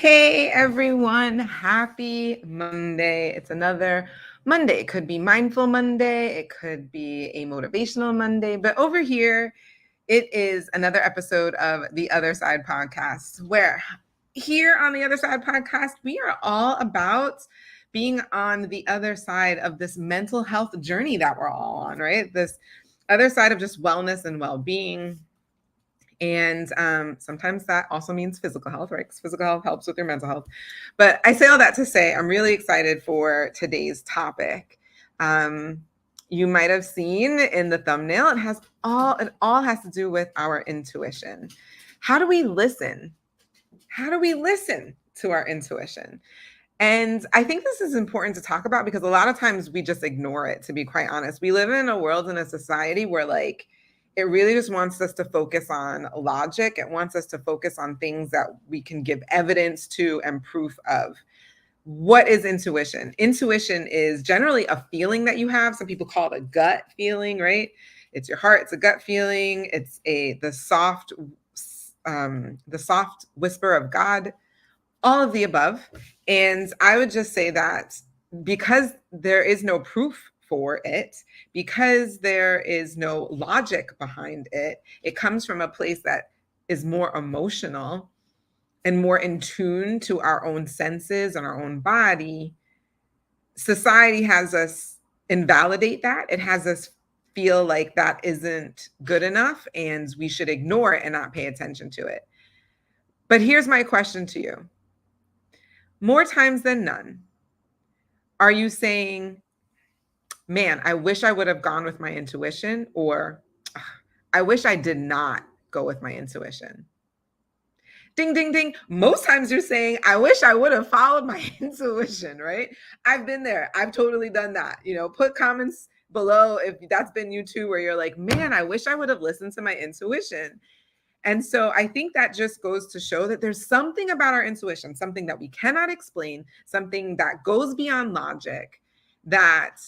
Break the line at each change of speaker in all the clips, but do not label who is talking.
Hey everyone, happy Monday. It's another Monday. It could be Mindful Monday, it could be a motivational Monday, but over here, it is another episode of the Other Side Podcast, where here on the Other Side Podcast, we are all about being on the other side of this mental health journey that we're all on, right? This other side of just wellness and well-being. And sometimes that also means physical health, right? Because physical health helps with your mental health. But I say all that to say I'm really excited for today's topic. You might have seen in the thumbnail, it all has to do with our intuition. How do we listen? How do we listen to our intuition? And I think this is important to talk about because a lot of times we just ignore it, to be quite honest. We live in a world and a society where it really just wants us to focus on logic. It wants us to focus on things that we can give evidence to and proof of. What is intuition? Intuition is generally a feeling that you have. Some people call it a gut feeling, right? It's your heart. It's a gut feeling. It's the soft whisper of God. All of the above. And I would just say that because there is no proof for it, because there is no logic behind it, it comes from a place that is more emotional and more in tune to our own senses and our own body. Society has us invalidate that. It has us feel like that isn't good enough and we should ignore it and not pay attention to it. But here's my question to you. More times than none, are you saying, man, I wish I would have gone with my intuition, or I wish I did not go with my intuition? Ding, ding, ding. Most times you're saying, I wish I would have followed my intuition, right? I've been there. I've totally done that. Put comments below if that's been you too, where you're like, man, I wish I would have listened to my intuition. And so I think that just goes to show that there's something about our intuition, something that we cannot explain, something that goes beyond logic, that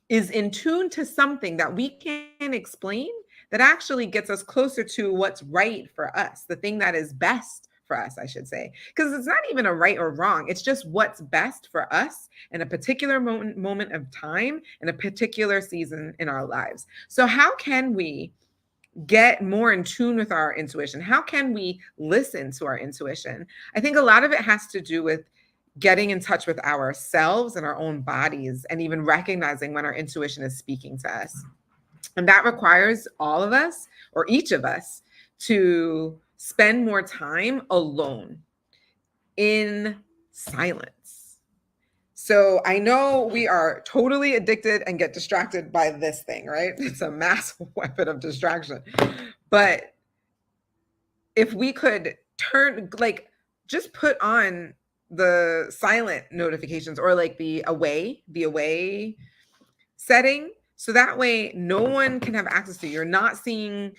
is in tune to something that we can't explain, that actually gets us closer to what's right for us, the thing that is best for us, I should say. Because it's not even a right or wrong. It's just what's best for us in a particular moment of time, in a particular season in our lives. So how can we get more in tune with our intuition? How can we listen to our intuition? I think a lot of it has to do with getting in touch with ourselves and our own bodies, and even recognizing when our intuition is speaking to us. And that requires all of us, or each of us, to spend more time alone in silence. So I know we are totally addicted and get distracted by this thing, right? It's a massive weapon of distraction. But if we could just put on the silent notifications, or the away setting, so that way no one can have access to you. You're not seeing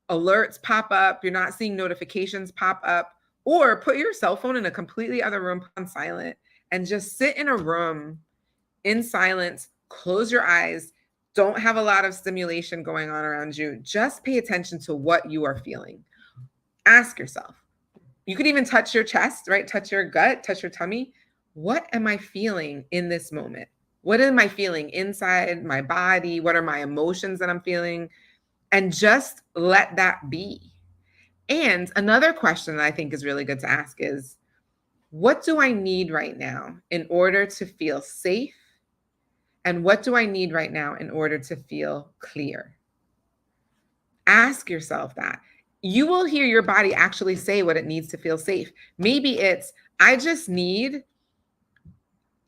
alerts pop up. You're not seeing notifications pop up. Or put your cell phone in a completely other room on silent and just sit in a room in silence, close your eyes, don't have a lot of stimulation going on around you. Just pay attention to what you are feeling. Ask yourself. You could even touch your chest, right? Touch your gut, touch your tummy. What am I feeling in this moment? What am I feeling inside my body? What are my emotions that I'm feeling? And just let that be. And another question that I think is really good to ask is, what do I need right now in order to feel safe? And what do I need right now in order to feel clear? Ask yourself that. You will hear your body actually say what it needs to feel safe. Maybe it's, I just need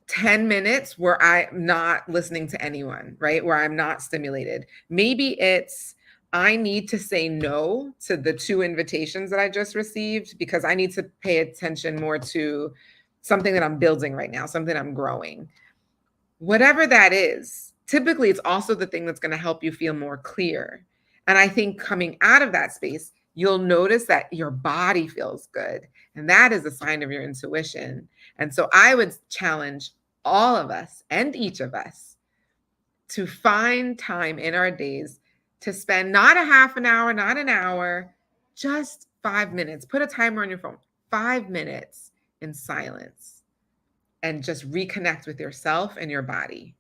10 minutes where I'm not listening to anyone, right? Where I'm not stimulated. Maybe it's, I need to say no to the 2 invitations that I just received because I need to pay attention more to something that I'm building right now, something I'm growing. Whatever that is, typically it's also the thing that's going to help you feel more clear. And I think coming out of that space, you'll notice that your body feels good. And that is a sign of your intuition. And so I would challenge all of us and each of us to find time in our days to spend not a half an hour, not an hour, just 5 minutes. Put a timer on your phone. 5 minutes in silence and just reconnect with yourself and your body.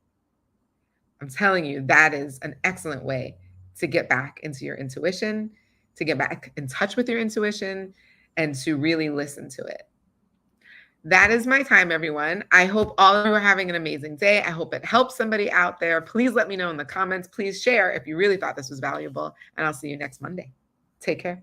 I'm telling you, that is an excellent way to get back into your intuition, to get back in touch with your intuition, and to really listen to it. That is my time, everyone. I hope all of you are having an amazing day. I hope it helps somebody out there. Please let me know in the comments. Please share if you really thought this was valuable, and I'll see you next Monday. Take care.